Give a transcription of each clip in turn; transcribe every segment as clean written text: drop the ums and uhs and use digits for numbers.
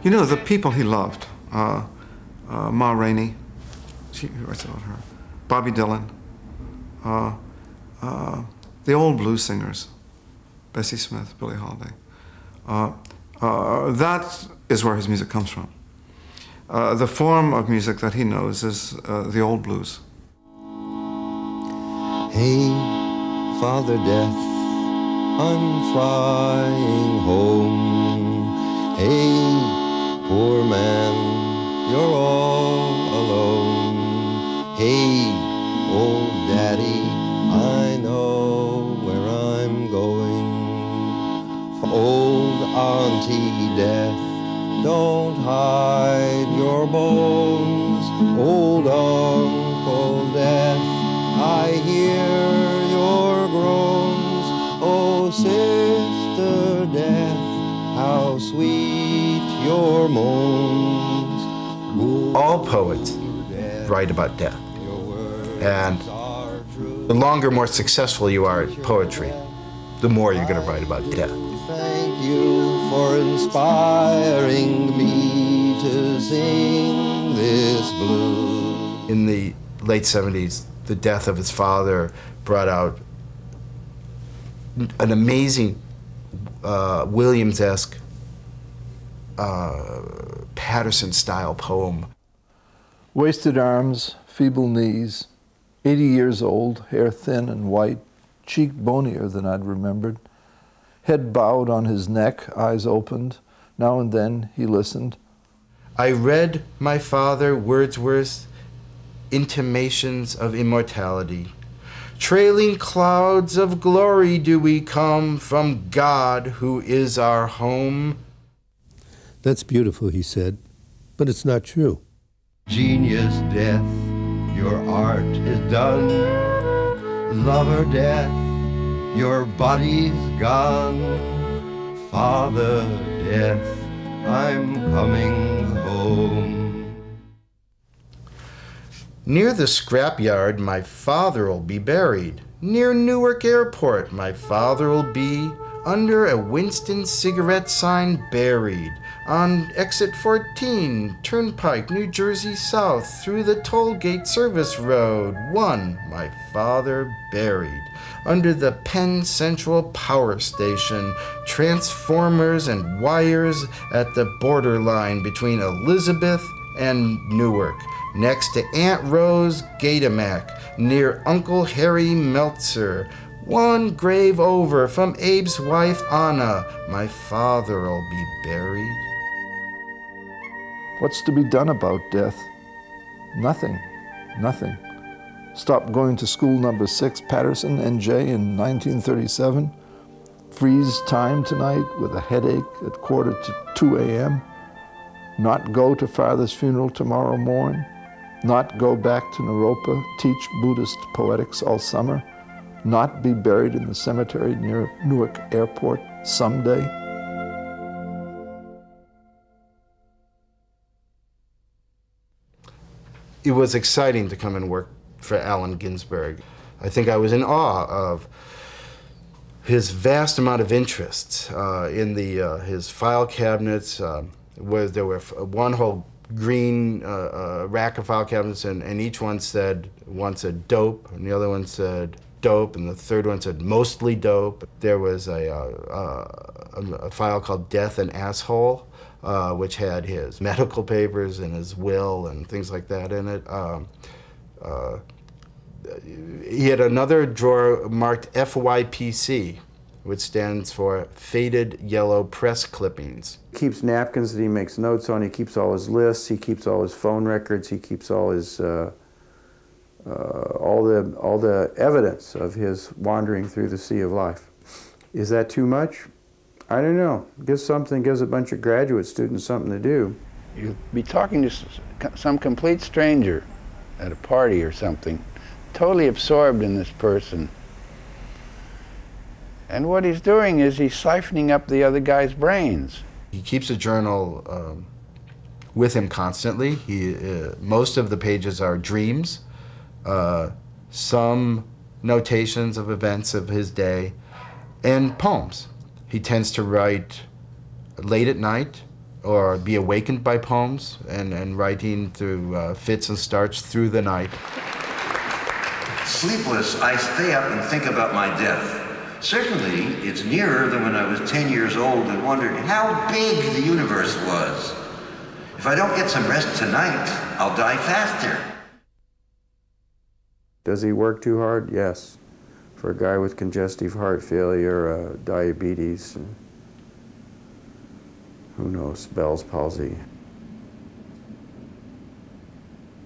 You know, the people he loved, Ma Rainey, she writes about her, Bobby Dylan, the old blues singers, Bessie Smith, Billie Holiday. That is where his music comes from. The form of music that he knows is the old blues. Hey, Father Death, I'm flying home. Hey, poor man, you're all alone. Hey, old daddy, I know where I'm going. Old Auntie Death, don't hide your bones. Old Uncle Death, I hear your groans. Oh, Sister Death, how sweet your moans. All poets write about death. And the longer, more successful you are at poetry, the more you're going to write about death. Thank you for inspiring me to sing this blues. In the late 70s, the death of his father brought out an amazing Williams-esque Patterson-style poem. Wasted arms, feeble knees, 80 years old, hair thin and white, cheek bonier than I'd remembered, head bowed on his neck, eyes opened. Now and then he listened. I read my father Wordsworth's intimations of immortality. Trailing clouds of glory do we come from God who is our home. That's beautiful, he said, but it's not true. Genius Death, your art is done. Lover Death, your body's gone. Father Death, I'm coming home. Near the scrapyard, my father'll be buried. Near Newark Airport, my father'll be under a Winston cigarette sign buried. On exit 14, Turnpike, New Jersey South, through the toll gate service road 1, my father buried. Under the Penn Central Power Station, transformers and wires at the borderline between Elizabeth and Newark, next to Aunt Rose Gatamack, near Uncle Harry Meltzer. One grave over from Abe's wife Anna, my father'll be buried. What's to be done about death? Nothing, nothing. Stopped going to school number 6, Patterson, NJ, in 1937. Freeze time tonight with a headache at 1:45 a.m. Not go to father's funeral tomorrow morn. Not go back to Naropa, teach Buddhist poetics all summer. Not be buried in the cemetery near Newark Airport someday. It was exciting to come and work for Allen Ginsberg. I think I was in awe of his vast amount of interests in his file cabinets. Where there were one whole green rack of file cabinets, and each one said dope, and the other one said dope, and the third one said mostly dope. There was a file called Death and Asshole, which had his medical papers and his will and things like that in it. He had another drawer marked FYPC, which stands for Faded Yellow Press Clippings. He keeps napkins that he makes notes on. He keeps all his lists. He keeps all his phone records. He keeps all his all the evidence of his wandering through the sea of life. Is that too much? I don't know. Gives a bunch of graduate students something to do. You'll be talking to some complete stranger at a party or something, totally absorbed in this person. And what he's doing is he's siphoning up the other guy's brains. He keeps a journal with him constantly. Most of the pages are dreams, some notations of events of his day, and poems. He tends to write late at night or be awakened by poems and writing through fits and starts through the night. Sleepless, I stay up and think about my death. Certainly, it's nearer than when I was 10 years old and wondered how big the universe was. If I don't get some rest tonight, I'll die faster. Does he work too hard? Yes. For a guy with congestive heart failure, diabetes, and who knows, Bell's palsy.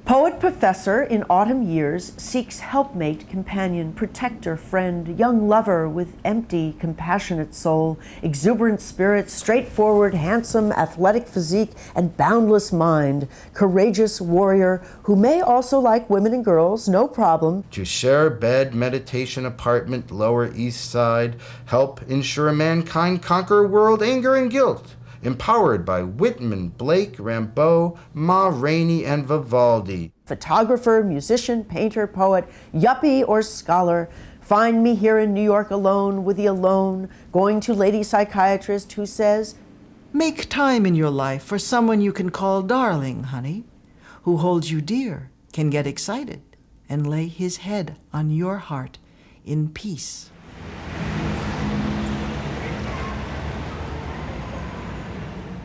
Poet professor in autumn years seeks helpmate, companion, protector, friend, young lover with empty, compassionate soul, exuberant spirit, straightforward, handsome, athletic physique, and boundless mind, courageous warrior who may also like women and girls, no problem. To share bed, meditation apartment, Lower East Side, help ensure mankind conquer world anger and guilt. Empowered by Whitman, Blake, Rimbaud, Ma Rainey, and Vivaldi. Photographer, musician, painter, poet, yuppie, or scholar. Find me here in New York alone with the alone, going to lady psychiatrist who says, make time in your life for someone you can call darling, honey, who holds you dear, can get excited, and lay his head on your heart in peace.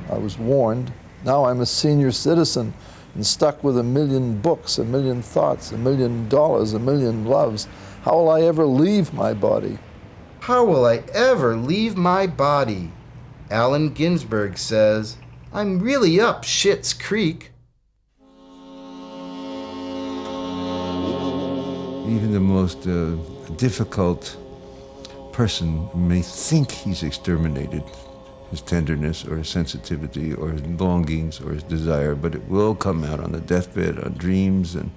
I was warned. Now I'm a senior citizen and stuck with 1 million books, 1 million thoughts, $1 million, 1 million loves. How will I ever leave my body? How will I ever leave my body? Allen Ginsberg says, I'm really up Schitt's Creek. Even the most difficult person may think he's exterminated his tenderness or his sensitivity or his longings or his desire, but it will come out on the deathbed, on dreams and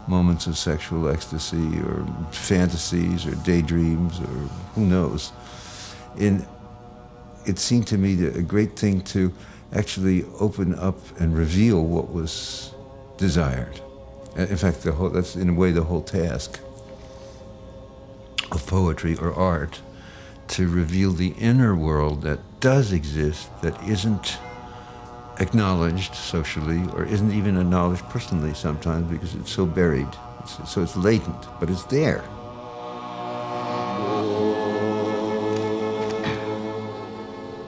moments of sexual ecstasy or fantasies or daydreams or who knows. And it seemed to me a great thing to actually open up and reveal what was desired. In fact, that's in a way the whole task of poetry or art, to reveal the inner world that does exist, that isn't acknowledged socially or isn't even acknowledged personally sometimes because it's so buried. So it's latent, but it's there.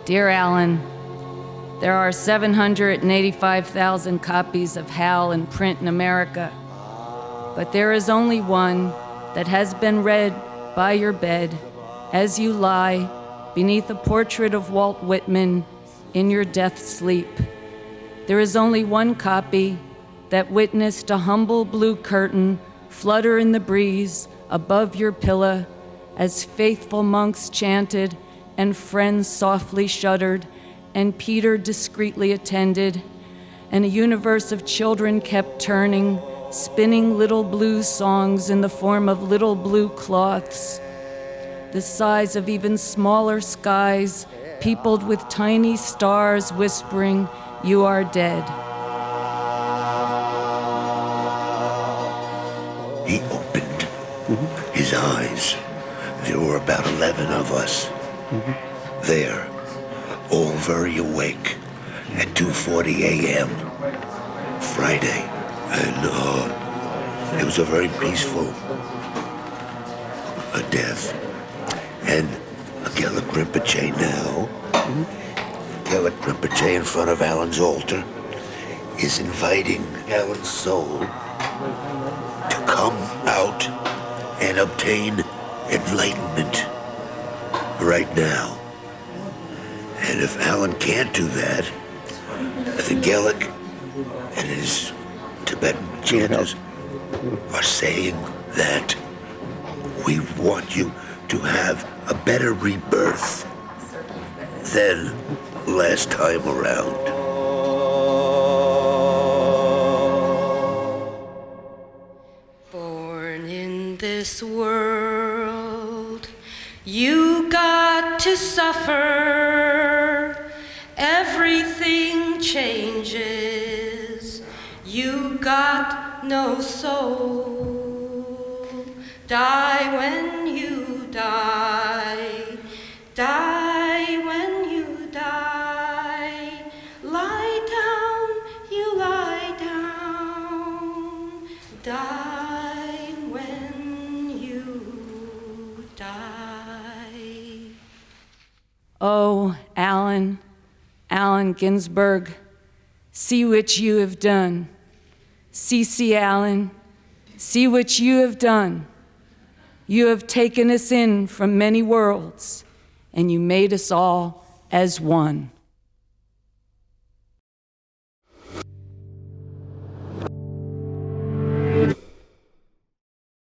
Dear Alan, there are 785,000 copies of Hal in print in America, but there is only one that has been read by your bed as you lie beneath a portrait of Walt Whitman in your death sleep. There is only one copy that witnessed a humble blue curtain flutter in the breeze above your pillow as faithful monks chanted and friends softly shuddered and Peter discreetly attended, and a universe of children kept turning, spinning little blue songs in the form of little blue cloths, the size of even smaller skies, peopled with tiny stars whispering, "You are dead." He opened his eyes. There were about 11 of us. There, all very awake, at 2:40 a.m. Friday. And it was a very peaceful death. And a Gellick Rinpoche now, Gellick Rinpoche in front of Alan's altar, is inviting Alan's soul to come out and obtain enlightenment right now. And if Alan can't do that, the Gellick and his Tibetan chanters are saying that we want you to have a better rebirth than last time around. Born in this world, you got to suffer. Everything changes. You got no soul. Die when you die. Die when you die. Lie die when you die. Oh, Allen Ginsberg, see what you have done. C.C. Allen, see what you have done. You have taken us in from many worlds, and you made us all as one.